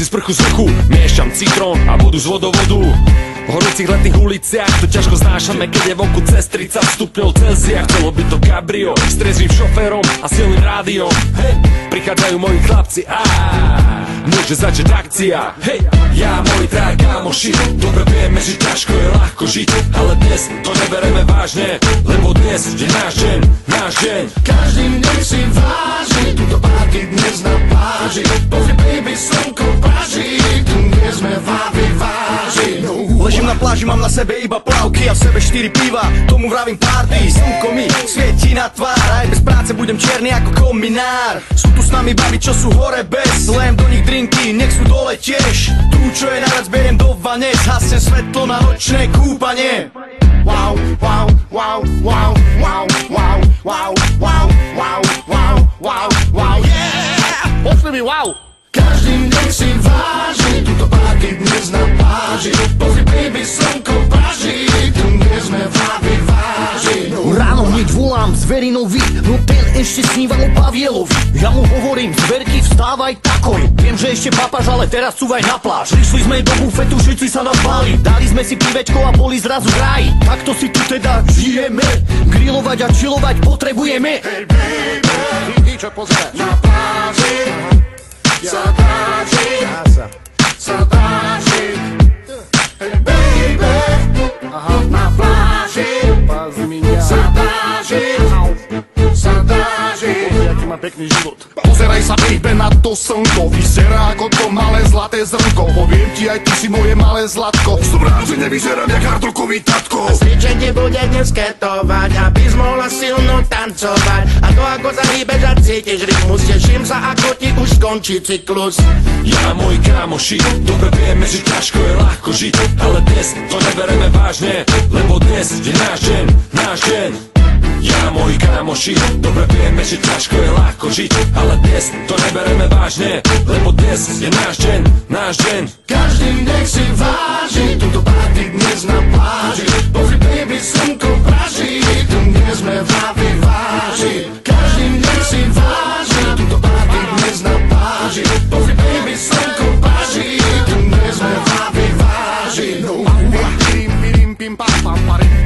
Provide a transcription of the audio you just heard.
si sprchu z vrchu, miešam citrón a vodu z vodovodu. V horúcich letných uliciach to ťažko znášame, keď je vonku cez 30 stupňov Celzia. Chcelo by to kabrio s treзвým šoférom a silným rádiom. Hej, prichádzajú moji chlapci a môže začať akcia. Hej, ja moji traja kamoši dobre vieme, že ťažko je ľahko žiť, ale dnes to nebereme vážne, lebo dnes je náš deň, náš deň. Každý nech si váži túto párky dnes na pláži. Pozri baby, slnko páži, tu dnes sme vávi váži. Ležím na pláži, mám na sebe iba plavky a v sebe 4 piva, tomu vravím party. Slnko mi svieti na tvár, aj bez práce budem černý ako kominár. Sú tu s nami baby, čo sú hore bez, lejem do nich drinky, nech sú dole tiež. Tu, čo je najviac, beriem do vane, zhasnem svetlo na nočné kúpanie. Wow, wow, wow, wow, wow, wow, wow, wow, wow, wow, wow, wow, yeah! Pošli mi wow! Každý nech si váži túto párky dnes na pláži. Pozri baby, slnko páži, tu dnes sme vávi váži. Ráno hneď volám Zverinovi, no ten ešte sníval o Pavielovi. Ja mu hovorím, Zverky, vstávaj takoj. Viem, že ešte papáš, ale teraz súvaj na pláž. Prišli sme do bufetu, všetci sa nás báli. Dali sme si pivečko a boli zrazu v ráji. Takto si tu teda žijeme, grilovať a chillovať potrebujeme. Hey baby, čo pozerať? Na pláži sa dáži, sa dáži. Hey baby, na pláži sa dáži, sa dáži. Aký má pekný život. Pozeraj sa baby na to slnko, vyzerá ako to malé zlaté zrnko. Poviem ti, aj ty si moje malé zlatko. Som rád, že nevyzerám jak hardrockový tatko. Cvičenie bude dnes ketovať, aby mohla silno tancovať. A to ako sa hýbeš a cítiš rytmus, teším sa ako ti už skončí cyklus. Ja a moji kamoši dobre vieme, že ťažko je ľahko žiť, ale dnes to nebereme vážne, lebo dnes je náš deň, náš deň. Ja a moji kamoši dobre vieme, že ťažko je ľahko žiť, ale dnes to nebereme vážne, lebo dnes je náš deň, náš deň. Každý nech si váži túto párty dnes na pláži. Pozri baby, slnko praží, tu dnes sme vávi váži. Každý nech si váži túto párty dnes na pláži. Pozri baby, slnko praží, tu dnes sme vávi váži. Pim pim pim pam pam pam.